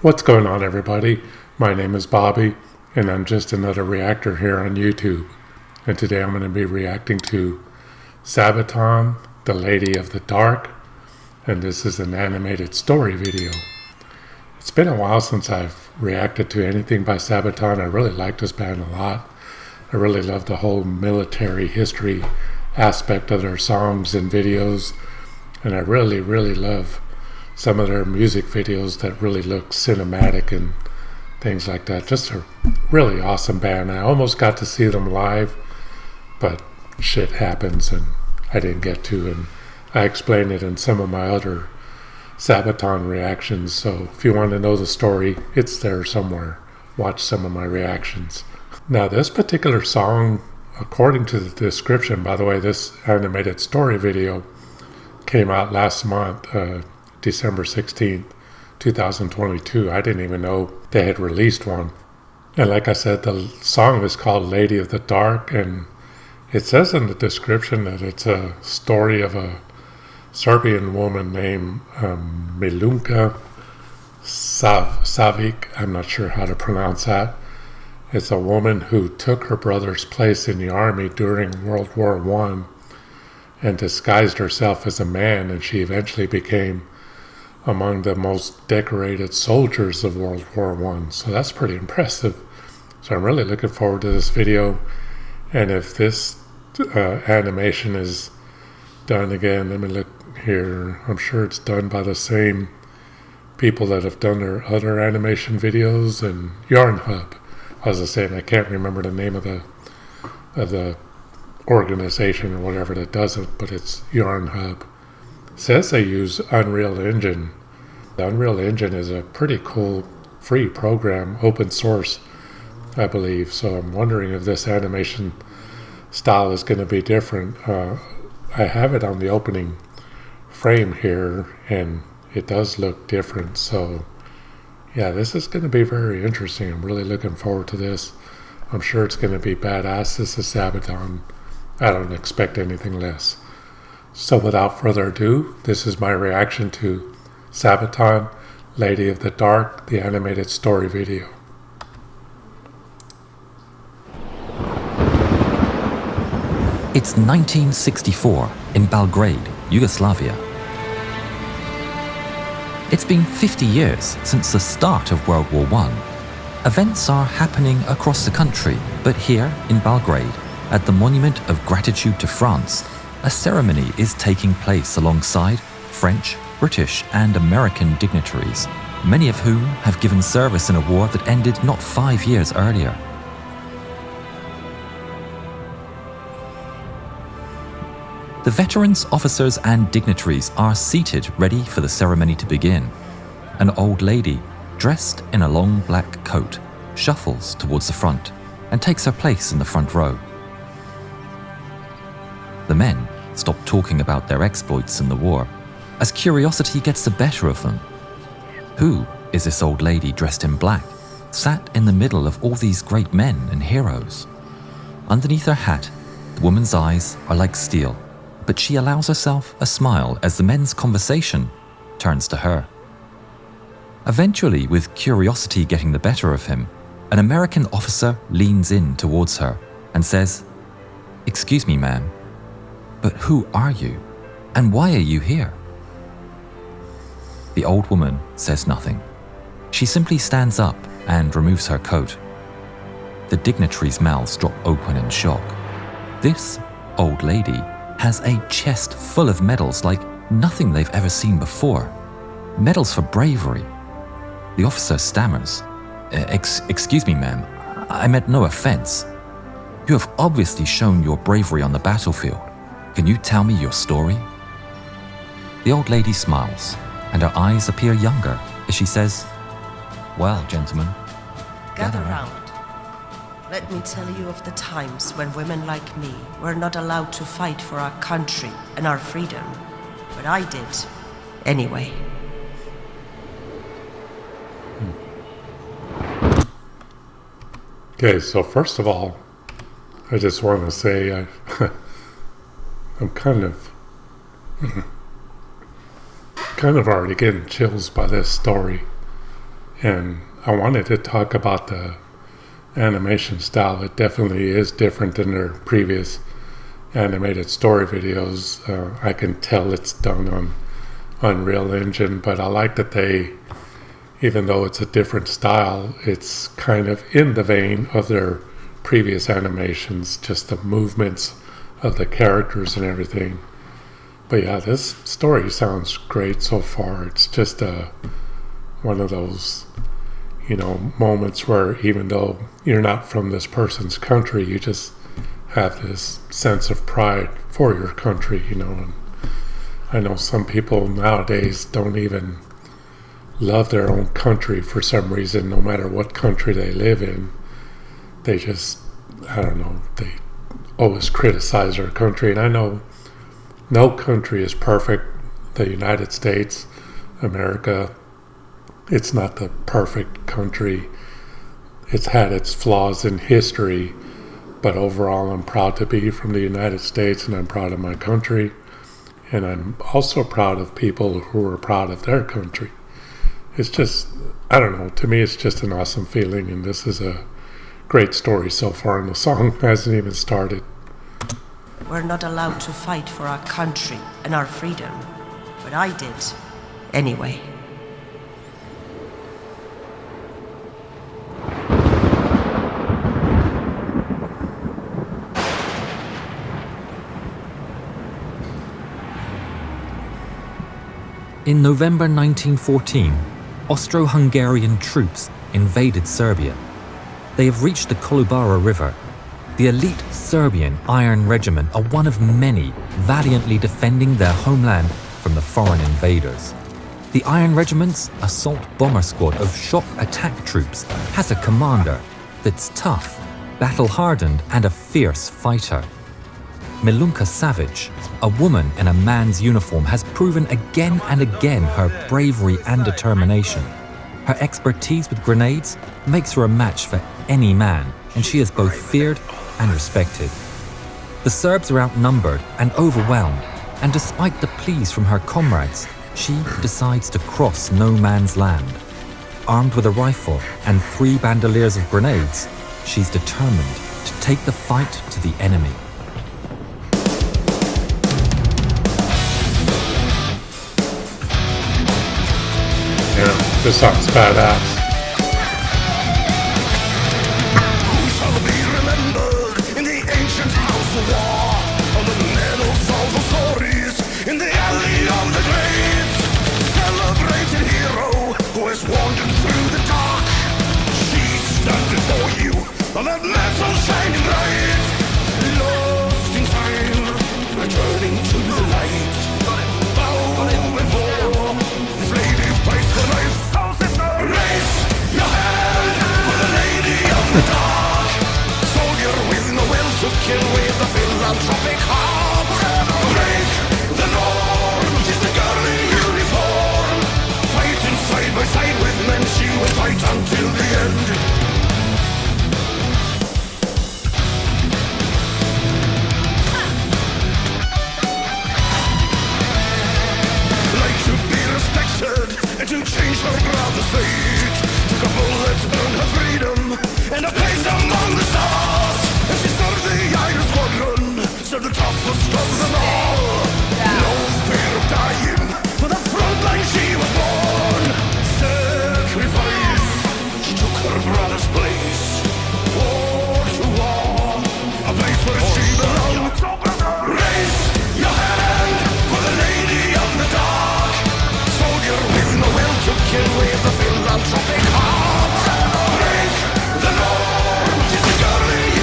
What's going on, everybody? My name is Bobby, and I'm just another reactor here on YouTube. And today I'm going to be reacting to Sabaton, the Lady of the Dark, and this is an animated story video. It's been a while since I've reacted to anything by Sabaton. I really like this band a lot. I really love the whole military history aspect of their songs and videos, and I really love some of their music videos that really look cinematic and things like that. Just a really awesome band. I almost got to see them live, but shit happens and I didn't get to, and I explained it in some of my other Sabaton reactions, so if you want to know the story, it's there somewhere. Watch some of my reactions. Now this particular song, according to the description, by the way, this animated story video came out last month, December 16th, 2022. I didn't even know they had released one. And like I said, the song is called Lady of the Dark, and it says in the description that it's a story of a Serbian woman named Milunka Savic. I'm not sure how to pronounce that. It's a woman who took her brother's place in the army during World War I and disguised herself as a man, and she eventually became among the most decorated soldiers of World War I. So that's pretty impressive. So I'm really looking forward to this video. And if this animation is done again, let me look here. I'm sure it's done by the same people that have done their other animation videos and Yarn Hub. As I said, I can't remember the name of the organization or whatever that does it, but it's Yarn Hub. It says they use Unreal Engine. The Unreal Engine is a pretty cool free program, open source, I believe. So I'm wondering if this animation style is going to be different. I have it on the opening frame here, and it does look different. So yeah, this is going to be very interesting. I'm really looking forward to this. I'm sure it's going to be badass. This is Sabaton. I don't expect anything less. So without further ado, this is my reaction to Sabaton, Lady of the Dark, the animated story video. It's 1964 in Belgrade, Yugoslavia. It's been 50 years since the start of World War I. Events are happening across the country, but here in Belgrade, at the Monument of Gratitude to France, a ceremony is taking place alongside French, British and American dignitaries, many of whom have given service in a war that ended not 5 years earlier. The veterans, officers and dignitaries are seated ready for the ceremony to begin. An old lady, dressed in a long black coat, shuffles towards the front and takes her place in the front row. The men stop talking about their exploits in the war, as curiosity gets the better of them. Who is this old lady dressed in black, sat in the middle of all these great men and heroes? Underneath her hat, the woman's eyes are like steel, but she allows herself a smile as the men's conversation turns to her. Eventually, with curiosity getting the better of him, an American officer leans in towards her and says, "Excuse me, ma'am, but who are you, and why are you here?" The old woman says nothing. She simply stands up and removes her coat. The dignitaries' mouths drop open in shock. This old lady has a chest full of medals like nothing they've ever seen before. Medals for bravery. The officer stammers, Excuse me, ma'am, I meant no offense. You have obviously shown your bravery on the battlefield. Can you tell me your story?" The old lady smiles, and her eyes appear younger as she says, "Well, gentlemen, Gather round. Let me tell you of the times when women like me were not allowed to fight for our country and our freedom. But I did, anyway." Okay, so first of all, I just want to say I'm kind of already getting chills by this story. And I wanted to talk about the animation style. It definitely is different than their previous animated story videos. I can tell it's done on Unreal Engine, but I like that they, even though it's a different style, it's kind of in the vein of their previous animations, just the movements of the characters and everything. But yeah, this story sounds great so far. It's just one of those, moments where even though you're not from this person's country, you just have this sense of pride for your country, and I know some people nowadays don't even love their own country for some reason, no matter what country they live in. They just, I don't know, they always criticize their country. And I know no country is perfect. The United States, America, it's not the perfect country. It's had its flaws in history, but overall I'm proud to be from the United States, and I'm proud of my country. And I'm also proud of people who are proud of their country. It's just, I don't know, to me it's just an awesome feeling, and this is a great story so far, and the song hasn't even started. We're not allowed to fight for our country and our freedom, but I did anyway. In November 1914, Austro-Hungarian troops invaded Serbia. They have reached the Kolubara River. The elite Serbian Iron Regiment are one of many valiantly defending their homeland from the foreign invaders. The Iron Regiment's assault bomber squad of shock attack troops has a commander that's tough, battle-hardened, and a fierce fighter. Milunka Savage, a woman in a man's uniform, has proven again and again her bravery and determination. Her expertise with grenades makes her a match for any man, and she is both feared and respected. The Serbs are outnumbered and overwhelmed, and despite the pleas from her comrades, she decides to cross no man's land. Armed with a rifle and 3 bandoliers of grenades, she's determined to take the fight to the enemy. Yeah, this song's badass. Who shall be remembered in the ancient house of war? On the medals of the stories in the alley of the graves. Celebrated hero who has wandered through the dark. She stands before you on that metal shining bright. Lost in time, returning to the light. Bow before this lady fights for life. Raise your hand for the lady of the dark. Soldier with no will to kill, with a philanthropic heart. Break the norm, she's the girl in uniform. Fighting side by side with men, she will fight until the end. Like to be respected and to change her brother's fate. Took a bullet, earned her freedom, and a place among the stars. And she served the Iron Squadron, served the toughest of them all. No fear of dying, for the front line she was born. Sacrifice, she took her brother's place. War to war, a place where she belonged. Raise your hand for the lady of the dark. Soldier with no will to kill, with a philanthropic heart. Break the norm, she's the girl in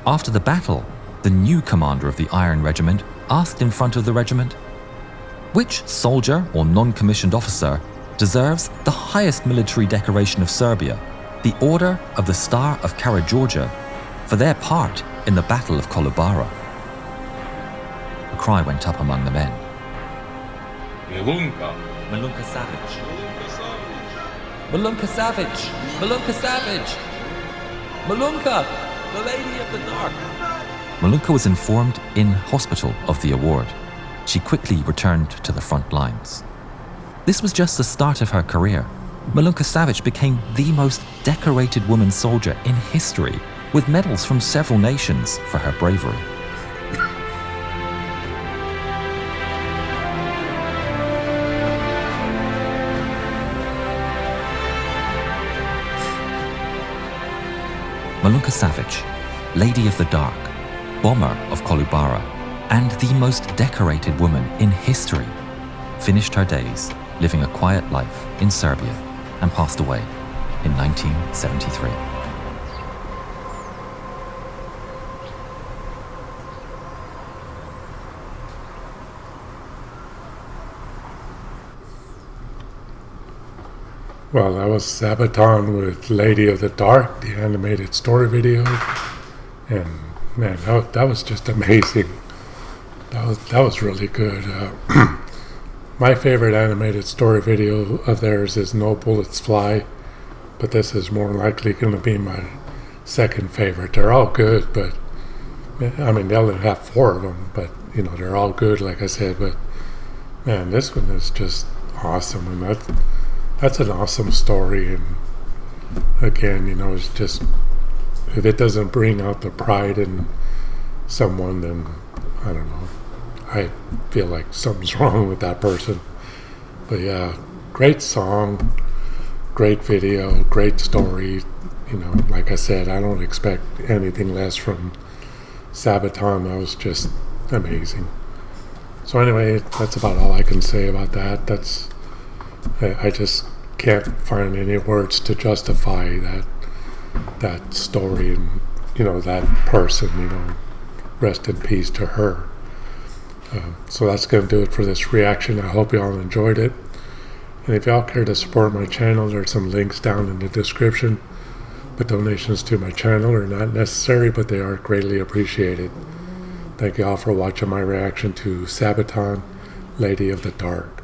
After the battle, the new commander of the Iron Regiment asked in front of the regiment, "Which soldier or non-commissioned officer deserves the highest military decoration of Serbia, the Order of the Star of Karađorđe, for their part in the Battle of Kolubara?" A cry went up among the men. Milunka. Milunka Savage. Milunka Savage! Milunka Savage! Milunka! The Lady of the Dark! Milunka was informed in hospital of the award. She quickly returned to the front lines. This was just the start of her career. Milunka Savage became the most decorated woman soldier in history, with medals from several nations for her bravery. Milunka Savage, Lady of the Dark, bomber of Kolubara, and the most decorated woman in history, finished her days living a quiet life in Serbia and passed away in 1973. Well, that was Sabaton with Lady of the Dark, the animated story video. And man, that was just amazing. That was really good. My favorite animated story video of theirs is No Bullets Fly, but this is more likely going to be my second favorite. They're all good, but I mean, they only have 4 of them, but you know, they're all good, like I said. But man, this one is just awesome, and that's an awesome story. And again, you know, it's just, if it doesn't bring out the pride in someone, then I don't know. I feel like something's wrong with that person. But yeah, great song, great video, great story. You know, like I said, I don't expect anything less from Sabaton. That was just amazing. So anyway, that's about all I can say about that. I just can't find any words to justify that story and, you know, that person, you know, rest in peace to her. So that's going to do it for this reaction. I hope you all enjoyed it. And if y'all care to support my channel, there's some links down in the description. But donations to my channel are not necessary, but they are greatly appreciated. Thank you all for watching my reaction to Sabaton, Lady of the Dark.